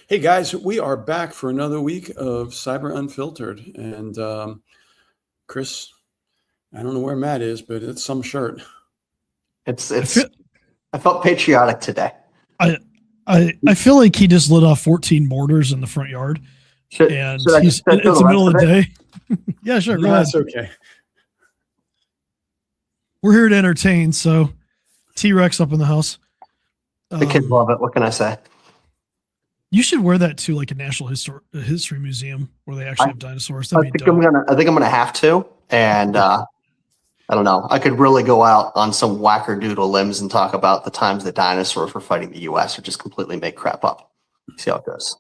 Hey guys, we are back for another week of Cyber Unfiltered. And Chris, I don't know where Matt is, but it's some shirt. It's. I felt patriotic today. I feel like he just lit off 14 mortars in the front yard, and it's the middle of the day. Yeah, sure. No, that's okay. We're here to entertain, so T-Rex up in the house. The kids love it. What can I say? You should wear that to like a national history museum where they actually have dinosaurs. I think I'm gonna have to, and I don't know. I could really go out on some wackerdoodle limbs and talk about the times the dinosaurs were fighting the U.S. or just completely make crap up. See how it goes.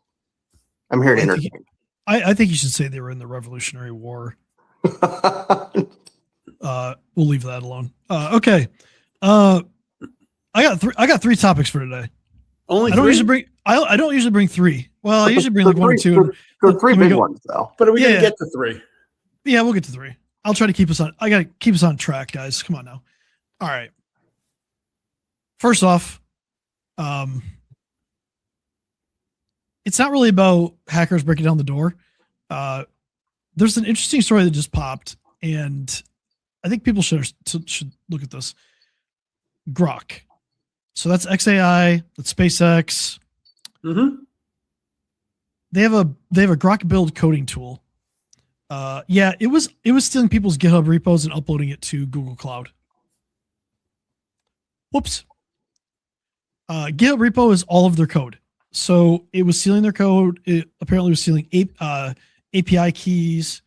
I'm here to entertain. I think you should say they were in the Revolutionary War. We'll leave that alone. Okay. I got three topics for today. Only I don't three? usually bring. I don't usually bring three. Well, I usually bring like one or two. The three big ones, though. But are we gonna get to three? Yeah, we'll get to three. I'll try to keep us on. I gotta keep us on track, guys. Come on now. All right. First off, it's not really about hackers breaking down the door. There's an interesting story that just popped, and I think people should look at this. Grok. So that's XAI, that's SpaceX. Mm-hmm. They have a GrokBuild coding tool. Yeah, it was stealing people's GitHub repos and uploading it to Google Cloud. Whoops. GitHub repo is all of their code. So it was stealing their code. It apparently was stealing API keys,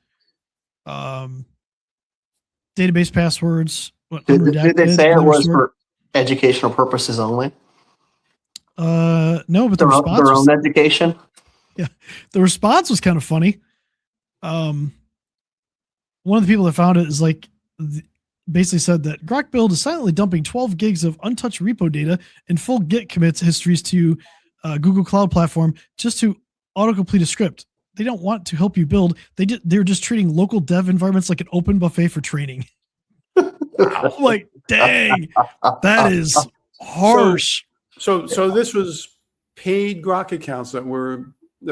database passwords. Did they say it was for educational purposes only? No, but the response their own education. Yeah, the response was kind of funny. One of the people that found it is like basically said that GrokBuild is silently dumping 12 gigs of untouched repo data and full Git commits histories to Google Cloud Platform just to autocomplete a script. They don't want to help you build. They're just treating local dev environments like an open buffet for training. I'm like, dang, that is harsh. So this was paid Grok accounts that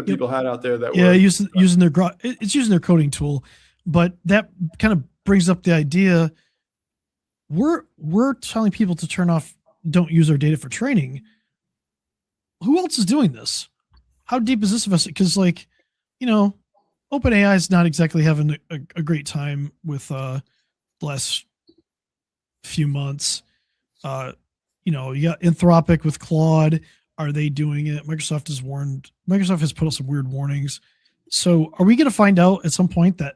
people had out there that were using their Grok. It's using their coding tool, but that kind of brings up the idea. We're telling people to turn off, don't use our data for training. Who else is doing this? How deep is this investment? Because OpenAI is not exactly having a great time with the last few months. You got Anthropic with Claude. Are they doing it? Microsoft has put out some weird warnings. So are we going to find out at some point that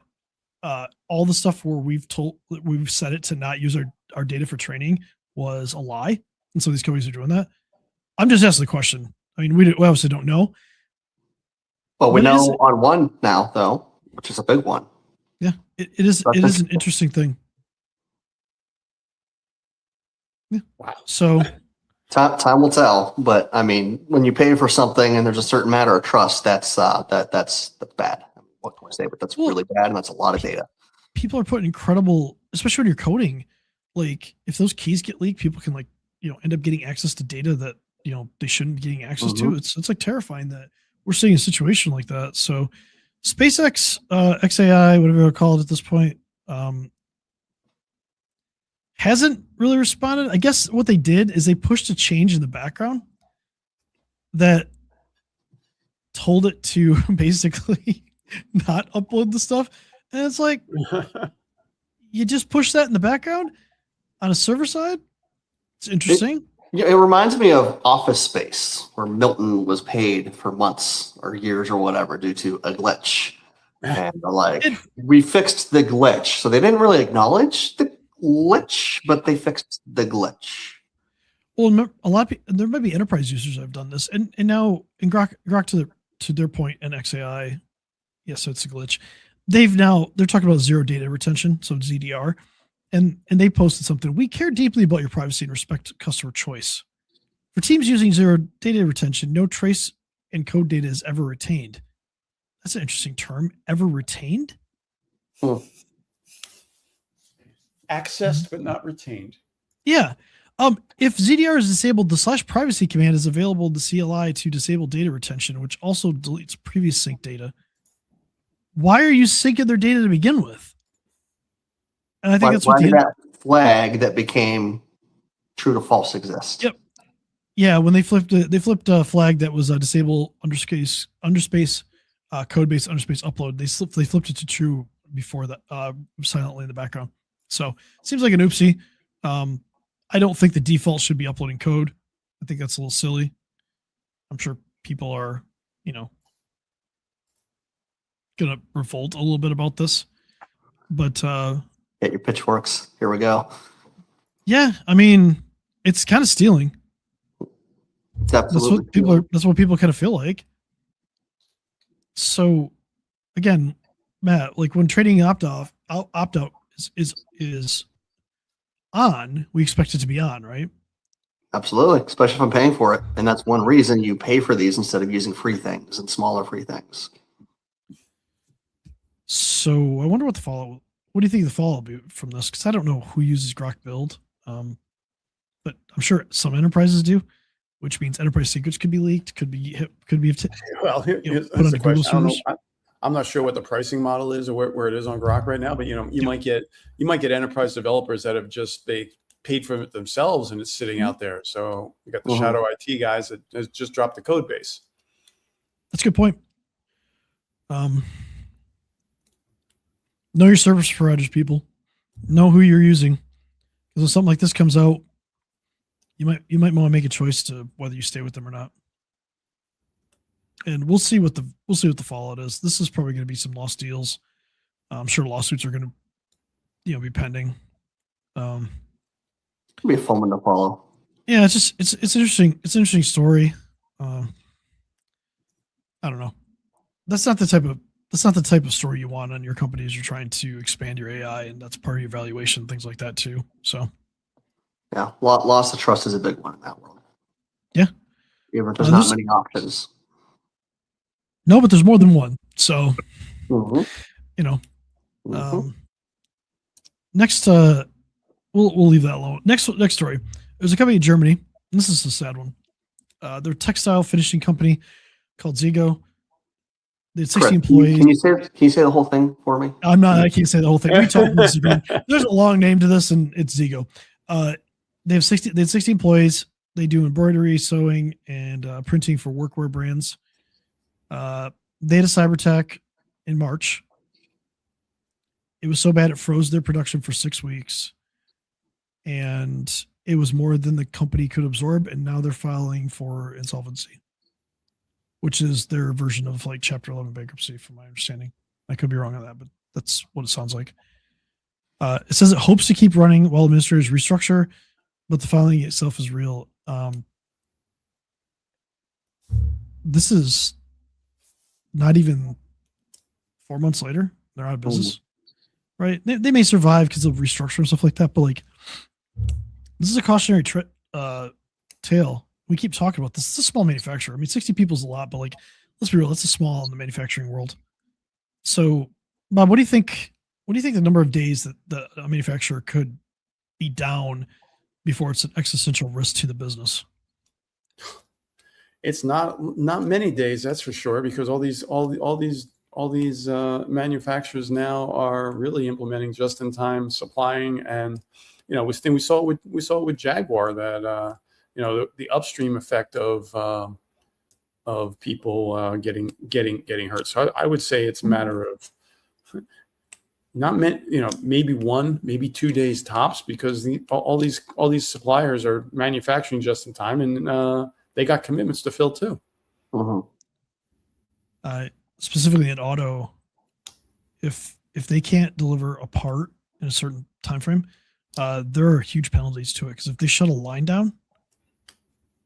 all the stuff where we've set it to not use our data for training was a lie, and so these companies are doing that? I'm just asking the question. I mean, we obviously don't know. Well, we know on one now, though, which is a big one. Yeah, it is an interesting thing. Yeah. Wow. So time will tell, but I mean, when you pay for something and there's a certain matter of trust, that's bad. What can I say? But that's really bad, and that's a lot of data. People are putting incredible, especially when you're coding. Like, if those keys get leaked, people can end up getting access to data that they shouldn't be getting access to. It's like terrifying that we're seeing a situation like that. So, SpaceX, XAI, whatever you call it at this point, hasn't really responded. I guess what they did is they pushed a change in the background that told it to basically not upload the stuff. And it's like, you just push that in the background on a server side. It's interesting. It reminds me of Office Space, where Milton was paid for months or years or whatever due to a glitch. And we fixed the glitch. So they didn't really acknowledge the glitch, but they fixed the glitch. Well, a lot of people, there might be enterprise users that have done this, and now in Grok to their point in XAI, so it's a glitch. They're talking about zero data retention, so ZDR, and they posted something. We care deeply about your privacy and respect customer choice. For teams using zero data retention, no trace and code data is ever retained. That's an interesting term. Ever retained? Accessed but not retained. Yeah. If ZDR is disabled, the /privacy command is available in the CLI to disable data retention, which also deletes previous sync data. Why are you syncing their data to begin with? And I think that's why what did that flag that became true to false exist? Yep. Yeah, when they flipped a flag that was disable underspace code base underspace upload. They flipped it to true before that, silently in the background. So it seems like an oopsie. I don't think the default should be uploading code. I think that's a little silly. I'm sure people are, gonna revolt a little bit about this. But Get your pitchforks. Here we go. yeah, I mean, it's kind of stealing. It's absolutely That's what people kind of feel like. So again, Matt, like when trading opt out is on, we expect it to be on, right? Absolutely, especially if I'm paying for it. And that's one reason you pay for these instead of using free things and smaller free things. So I wonder what do you think the fallout will be from this? Because I don't know who uses GrokBuild, but I'm sure some enterprises do, which means enterprise secrets could be leaked, could be Well, here's the question. I'm not sure what the pricing model is or where it is on Grok right now, but you might get enterprise developers that have just paid for it themselves and it's sitting out there. So you got the shadow IT guys that has just dropped the code base. That's a good point. Know your service providers, people. Know who you're using. Because when something like this comes out, you might want to make a choice to whether you stay with them or not. And we'll see what the fallout is. This is probably going to be some lost deals. I'm sure lawsuits are going to, be pending. It'll be a fun one to follow. Yeah, it's interesting. It's an interesting story. I don't know. That's not the type of story you want on your company as you're trying to expand your AI, and that's part of your valuation, things like that too. So, yeah, loss of trust is a big one in that world. Yeah, there's not many options. No, but there's more than one. So, next, we'll leave that alone. Next story. There's a company in Germany, and this is a sad one. They're a textile finishing company called Zigo. They had 60 employees. Can you say the whole thing for me? I can't say the whole thing. There's a long name to this, and it's Zigo. They had 60 employees. They do embroidery, sewing, and printing for workwear brands. They had a cyber attack in March. It was so bad it froze their production for 6 weeks, and it was more than the company could absorb. And now they're filing for insolvency, which is their version of like Chapter 11 bankruptcy, from my understanding. I could be wrong on that, but that's what it sounds like. It says it hopes to keep running while administrators restructure, but the filing itself is real. This is not even 4 months later. They're out of business, right? They may survive because of restructure and stuff like that, but like, this is a cautionary tale. We keep talking about this. It's a small manufacturer. I mean, 60 people is a lot, but like, let's be real, that's a small in the manufacturing world. So, Bob, what do you think? What do you think the number of days that a manufacturer could be down before it's an existential risk to the business? It's not many days, that's for sure, because all these manufacturers now are really implementing just-in-time supplying, and we saw it with Jaguar that the upstream effect of people getting hurt. So I would say it's a matter of not maybe 1, maybe 2 days tops, because all these suppliers are manufacturing just in time, and they got commitments to fill too. Specifically in auto, if they can't deliver a part in a certain time frame, there are huge penalties to it, because if they shut a line down,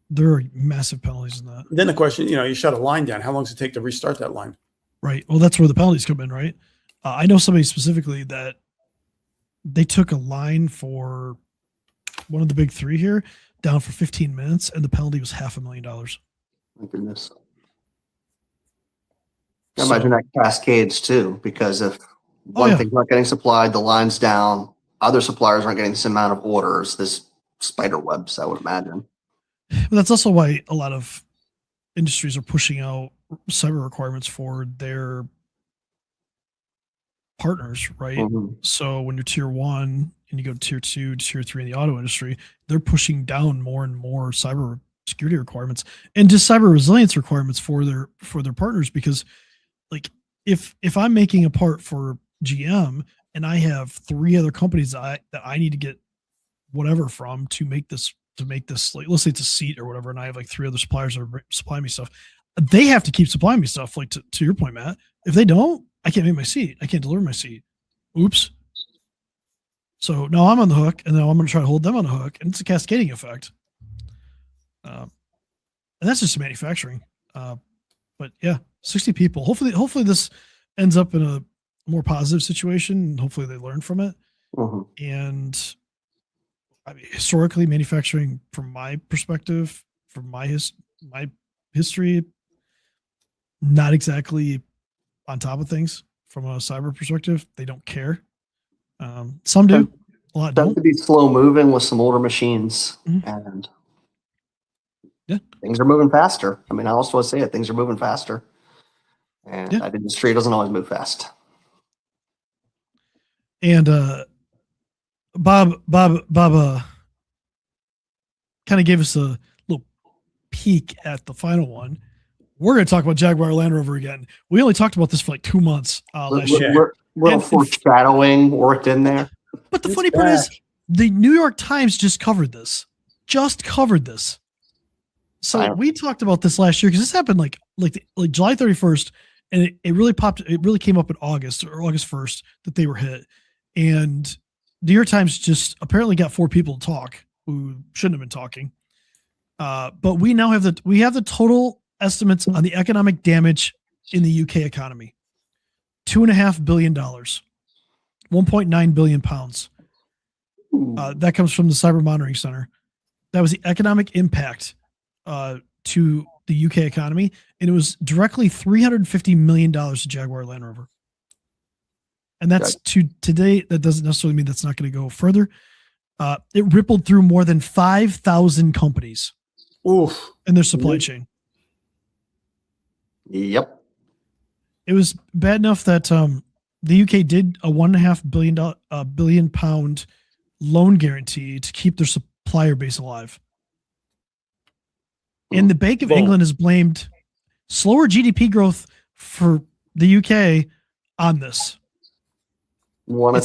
there are massive penalties in that. Then the question, you shut a line down, how long does it take to restart that line? Right. Well, that's where the penalties come in, right? I know somebody specifically that they took a line for one of the big three here down for 15 minutes, and the penalty was $500,000. My goodness. I imagine that cascades too, because if one thing's not getting supplied, the line's down, other suppliers aren't getting the same amount of orders. This spider webs, I would imagine. But that's also why a lot of industries are pushing out cyber requirements for their partners, right? Mhm. So when you're tier 1 and you go to tier 2, tier 3 in the auto industry, they're pushing down more and more cyber security requirements and just cyber resilience requirements for their partners, because like if I'm making a part for GM and I have 3 other companies that I need to get whatever from to make this, like let's say it's a seat or whatever, and I have like 3 other suppliers that are supplying me stuff, they have to keep supplying me stuff. Like to your point, Matt, if they don't, I can't make my seat. I can't deliver my seat. Oops. So now I'm on the hook, and now I'm going to try to hold them on the hook, and it's a cascading effect. And that's just manufacturing. But yeah, 60 people. Hopefully this ends up in a more positive situation, and hopefully they learn from it. Mhm. And I mean, historically, manufacturing, from my perspective, from my history, not exactly on top of things from a cyber perspective. They don't care. Some do, a lot Tends don't. to be slow moving with some older machines, Mhm. and Yeah. things are moving faster. I mean, I also want to say it, things are moving faster, and Yeah. that industry doesn't always move fast. And Bob kind of gave us a little peek at the final one. We're going to talk about Jaguar Land Rover again. We only talked about this for like 2 months last year. Little And- foreshadowing worked in there. But the It's funny part is, back. the New York Times just covered this. So Wow. we talked about this last year because this happened like July 31st, and it really popped. It really came up in August 1st that they were hit, and the New York Times just apparently got 4 people to talk who shouldn't have been talking. But we now have the total estimates on the economic damage in the UK economy: $2.5 billion, 1.9 billion pounds. That comes from the Cyber Monitoring Center. That was the economic impact to the UK economy, and it was directly $350 million to Jaguar Land Rover. And that's to today. That doesn't necessarily mean that's not going to go further. It rippled through more than 5,000 companies Oof. in their supply chain. Yep. It was bad enough that the UK did a $1.5 billion pound loan guarantee to keep their supplier base alive. And the Bank of Boom. England has blamed slower GDP growth for the UK on this. One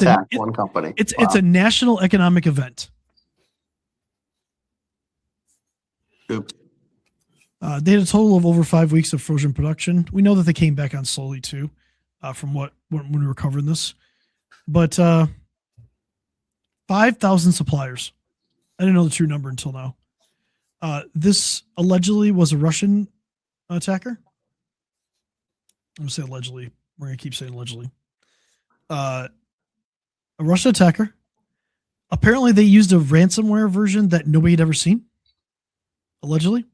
company. It's a national economic event. Oops. They had a total of over 5 weeks of frozen production. We know that they came back on slowly too, from when we were covering this. But 5,000 suppliers. I didn't know the true number until now. This allegedly was a Russian attacker. I'm going to say allegedly. We're going to keep saying allegedly. A Russian attacker. Apparently, they used a ransomware version that nobody had ever seen. Allegedly.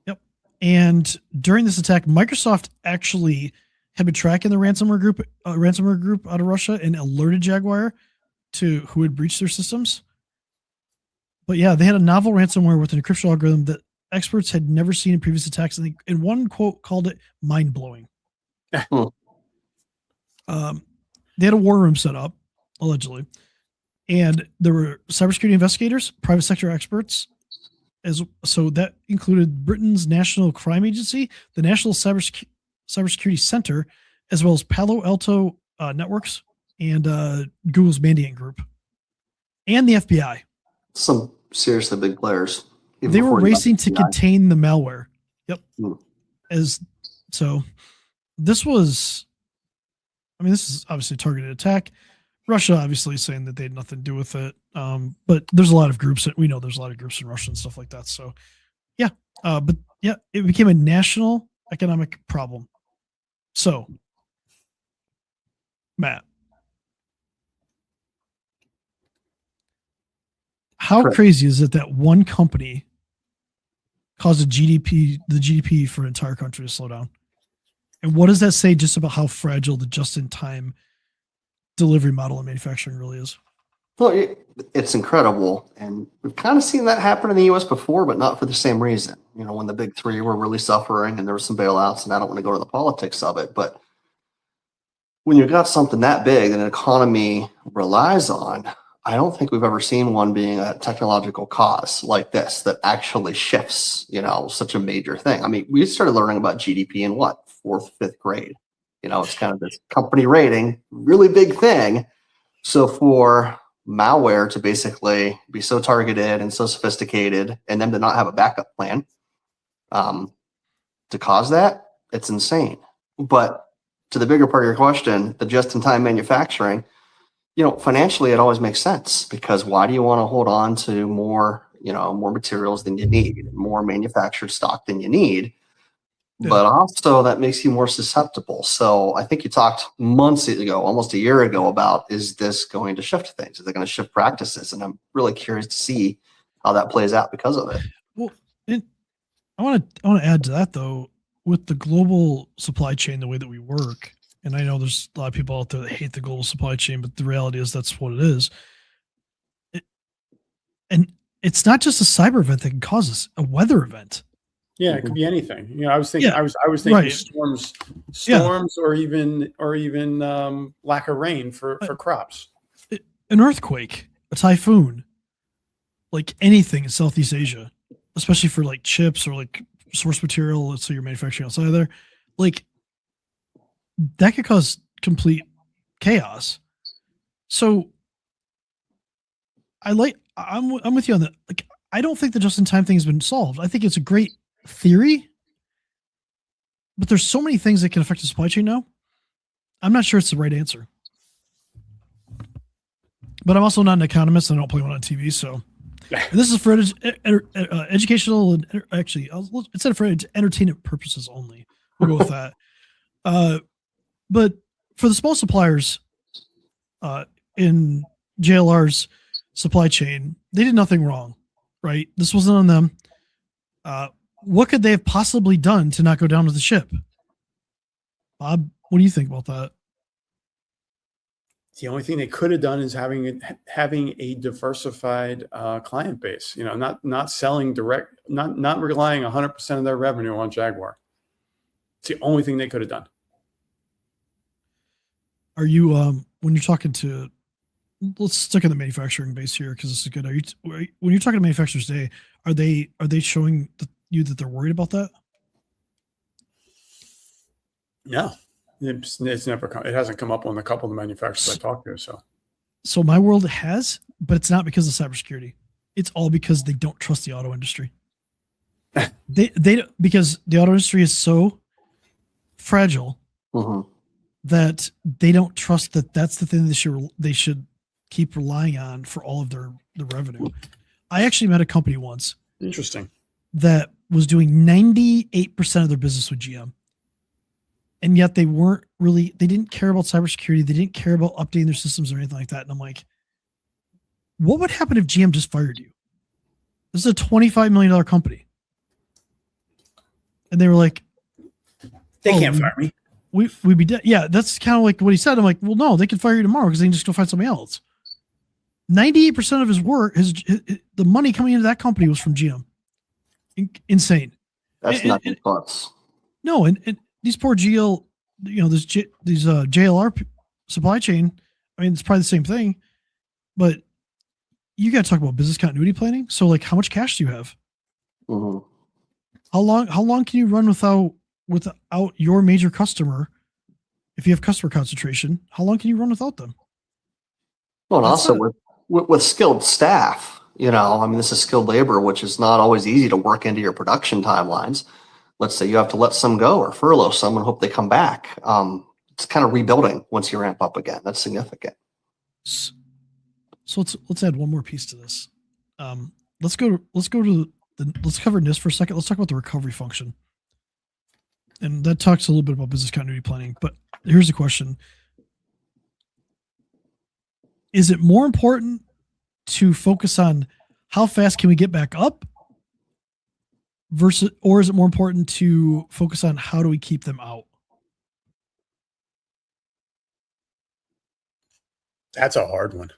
Yep. And during this attack, Microsoft actually had been tracking the ransomware group out of Russia and alerted Jaguar to who had breached their systems. But yeah, they had a novel ransomware with an encryption algorithm that experts had never seen in previous attacks. And in one quote called it mind-blowing. They had a war room set up, allegedly. And there were cybersecurity investigators, private sector experts. So that included Britain's National Crime Agency, the National Cybersecurity Center, as well as Palo Alto Networks and Google's Mandiant Group, and the FBI. Some seriously big players. They were racing to contain the malware. Yep. This was, this is obviously a targeted attack. Russia obviously saying that they had nothing to do with it. But there's a lot of groups that we know there's a lot of groups in Russia and stuff like that. So yeah. But yeah, it became a national economic problem. So Matt, how crazy is it that one company caused the GDP for an entire country to slow down? And what does that say just about how fragile the just-in-time delivery model in manufacturing really is? Well, it's incredible. And we've kind of seen that happen in the US before, but not for the same reason. When the big three were really suffering and there were some bailouts, and I don't want to go to the politics of it, but when you've got something that big that an economy relies on, I don't think we've ever seen one being a technological cause like this that actually shifts, such a major thing. I mean, we started learning about GDP in what, fourth, fifth grade? It's kind of this company rating, really big thing. So for malware to basically be so targeted and so sophisticated and them to not have a backup plan to cause that, it's insane. But to the bigger part of your question, the just-in-time manufacturing, financially it always makes sense, because why do you want to hold on to more materials than you need, more manufactured stock than you need? Yeah. But also that makes you more susceptible. So I think you talked months ago, almost a year ago, about, is this going to shift things? Is it going to shift practices? And I'm really curious to see how that plays out because of it. Well, I want to add to that, though, with the global supply chain, the way that we work, and I know there's a lot of people out there that hate the global supply chain, but the reality is that's what it is. And it's not just a cyber event that can cause this, a weather event. Yeah, it could be anything. I was thinking, I was thinking right. storms, or even lack of rain for crops. An earthquake, a typhoon, like anything in Southeast Asia, especially for like chips or like source material. Let's say you're manufacturing outside of there, like that could cause complete chaos. So I'm with you on that. Like, I don't think the just-in-time thing has been solved. I think it's a great theory, but there's so many things that can affect the supply chain now. I'm not sure it's the right answer. But I'm also not an economist, and I don't play one on TV. So and this is for educational and instead of for entertainment purposes only. We'll go with that. But for the small suppliers in JLR's supply chain, they did nothing wrong, right? This wasn't on them. What could they have possibly done to not go down with the ship? Bob, what do you think about that? The only thing they could have done is having a diversified client base. Not selling direct, not relying 100% of their revenue on Jaguar. It's the only thing they could have done. Are you when you're talking to? Let's stick in the manufacturing base here because this is good. When you're talking to manufacturers today, are they showing you that they're worried about that? No, it's never come. It hasn't come up on a couple of the manufacturers I talked to. So my world has, but it's not because of cybersecurity. It's all because they don't trust the auto industry. Because the auto industry is so fragile that they don't trust that that's the thing they should keep relying on for all of their revenue. I actually met a company once. Interesting. That was doing 98% of their business with GM. And yet they didn't care about cybersecurity. They didn't care about updating their systems or anything like that. And I'm like, what would happen if GM just fired you? This is a $25 million company. And they were like, they can't fire me. We'd be dead. Yeah, that's kind of like what he said. I'm like, well, no, they can fire you tomorrow because they can just go find somebody else. 98% of his work, the money coming into that company was from GM. Insane. That's not nuts. No, and these poor GL, these JLR supply chain. I mean, it's probably the same thing, but you got to talk about business continuity planning. So, like, how much cash do you have? Mm-hmm. How long can you run without your major customer? If you have customer concentration, how long can you run without them? Well, and also with skilled staff, this is skilled labor, which is not always easy to work into your production timelines. Let's say you have to let some go or furlough some and hope they come back. It's kind of rebuilding once you ramp up again. That's significant. So let's add one more piece to this. Let's cover NIST for a second. Let's talk about the recovery function. And that talks a little bit about business continuity planning. But here's the question. Is it more important to focus on how fast can we get back up or is it more important to focus on how do we keep them out? That's a hard one.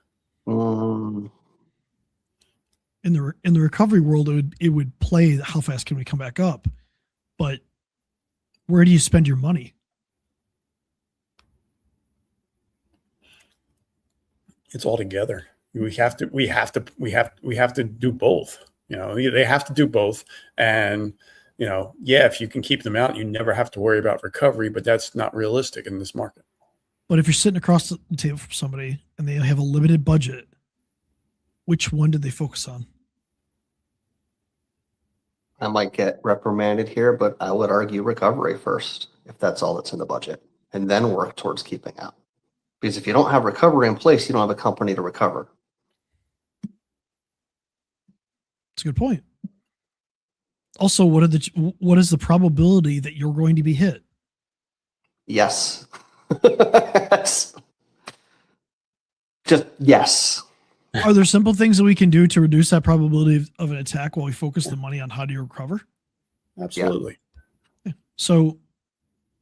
in the recovery world, it would play how fast can we come back up, but where do you spend your money? It's all together. We have to do both. They have to do both. And, if you can keep them out, you never have to worry about recovery, but that's not realistic in this market. But if you're sitting across the table from somebody and they have a limited budget, which one did they focus on? I might get reprimanded here, but I would argue recovery first, if that's all that's in the budget, and then work towards keeping out. Because if you don't have recovery in place, you don't have a company to recover. That's a good point. Also, what is the probability that you're going to be hit? Yes. Just yes. Are there simple things that we can do to reduce that probability of an attack while we focus the money on how do you recover? Absolutely. Yeah. So,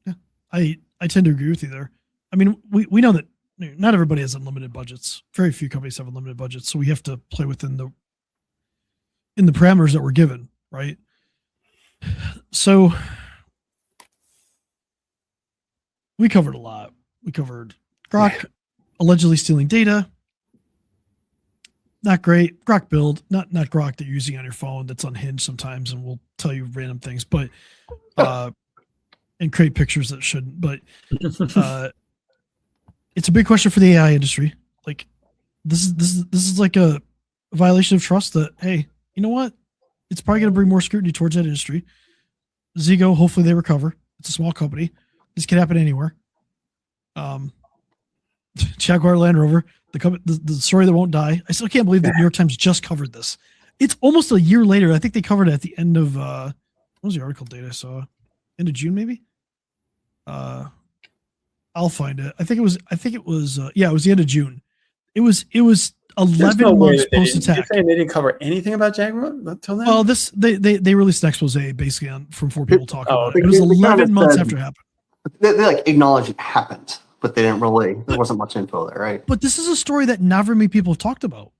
yeah, I tend to agree with you there. I mean, we know that not everybody has unlimited budgets. Very few companies have unlimited budgets, so we have to play within the parameters that we're given, right? So we covered a lot. We covered Grok allegedly stealing data. Not great. GrokBuild, not Grok that you're using on your phone that's unhinged sometimes and will tell you random things, but and create pictures that shouldn't. But it's a big question for the AI industry. Like this is like a violation of trust that, hey, you know what? It's probably going to bring more scrutiny towards that industry. Zego, hopefully they recover. It's a small company. This can happen anywhere. Jaguar Land Rover, the story that won't die. I still can't believe that New York Times just covered this. It's almost a year later. I think they covered it at the end of what was the article date I saw? End of June, maybe. I'll find it. I think it was it was the end of June. It was 11 months post attack. You're saying they didn't cover anything about Jaguar until then? Well, they released an expose basically from 4 people talking about it. It was they 11 months after it happened. They like acknowledged it happened, but they didn't really. There wasn't much info there, right? But this is a story that not very many people have talked about.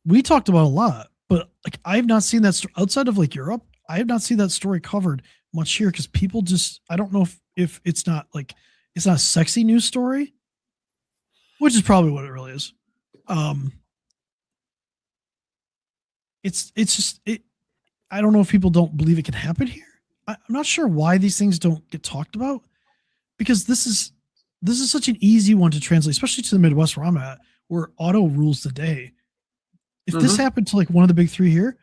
We talked about a lot, but like I have not seen that outside of like Europe. I have not seen that story covered much here because people just. I don't know if it's not like it's not a sexy news story, which is probably what it really is. It's just I don't know if people don't believe it can happen here. I'm not sure why these things don't get talked about, because this is such an easy one to translate, especially to the Midwest where I'm at, where auto rules the day. If this happened to like one of the big 3 here,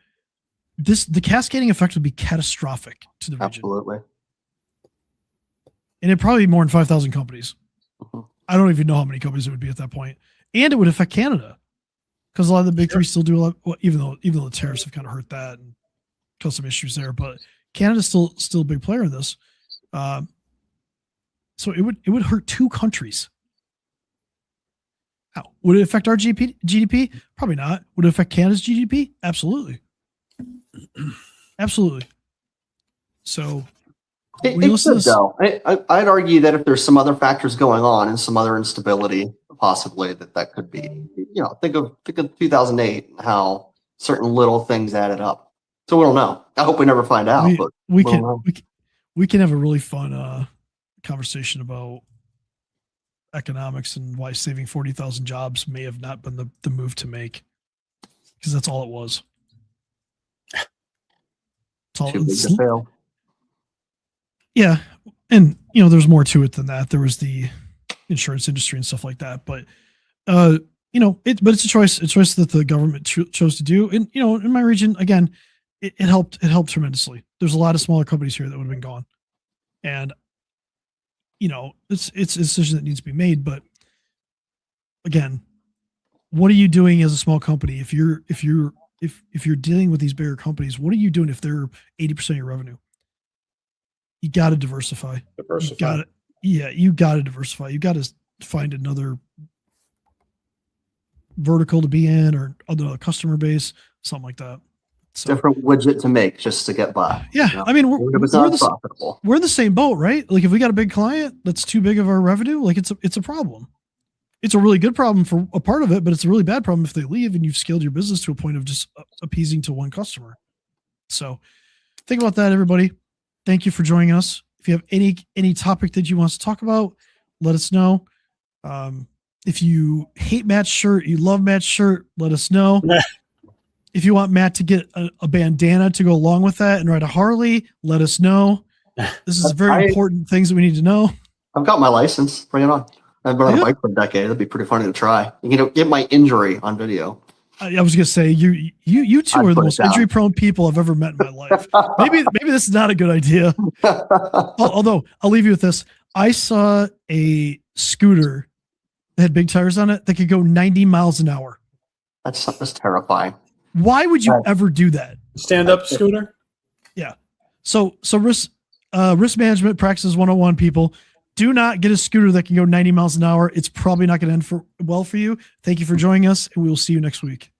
the cascading effect would be catastrophic to the region. Absolutely. And it'd probably be more than 5,000 companies. I don't even know how many companies it would be at that point. And it would affect Canada. Because a lot of the big 3 still do a lot, well, even though the tariffs have kind of hurt that and caused some issues there, but Canada's still a big player in this. So it would hurt 2 countries. Now, would it affect our GDP? Probably not. Would it affect Canada's GDP? Absolutely. Absolutely. So It could, though. I'd argue that if there's some other factors going on and some other instability, possibly that could be. Think of 2008 and how certain little things added up. So we don't know. I hope we never find out. But we can have a really fun conversation about economics and why saving 40,000 jobs may have not been the move to make, because that's all it was. Too big to fail. Yeah, and there's more to it than that. There was the insurance industry and stuff like that, but it's a choice. It's a choice that the government chose to do. And in my region, again, it helped. It helped tremendously. There's a lot of smaller companies here that would have been gone, and it's a decision that needs to be made. But again, what are you doing as a small company if you're dealing with these bigger companies? What are you doing if they're 80% of your revenue? You got to diversify. You got to diversify. You got to find another vertical to be in or other customer base, something like that. So, different widget to make just to get by. Yeah, I mean, we're in the same boat, right? Like if we got a big client that's too big of our revenue, like it's a problem. it's a really good problem for a part of it, but it's a really bad problem if they leave and you've scaled your business to a point of just appeasing to one customer. So think about that, everybody. Thank you for joining us. If you have any topic that you want us to talk about, let us know. If you hate Matt's shirt, you love Matt's shirt, let us know. If you want Matt to get a bandana to go along with that and ride a Harley, let us know. This is very important things that we need to know. I've got my license. Bring it on. I've been on a bike for a decade. That'd be pretty funny to try. You know, get my injury on video. I was gonna say you two are the most injury prone people I've ever met in my life. Maybe this is not a good idea. Although I'll leave you with this. I saw a scooter that had big tires on it that could go 90 miles an hour. That's terrifying. Why would you ever do that? Stand up scooter? Yeah. So risk management practices 101, people. Do not get a scooter that can go 90 miles an hour. It's probably not going to end well for you. Thank you for joining us, and we will see you next week.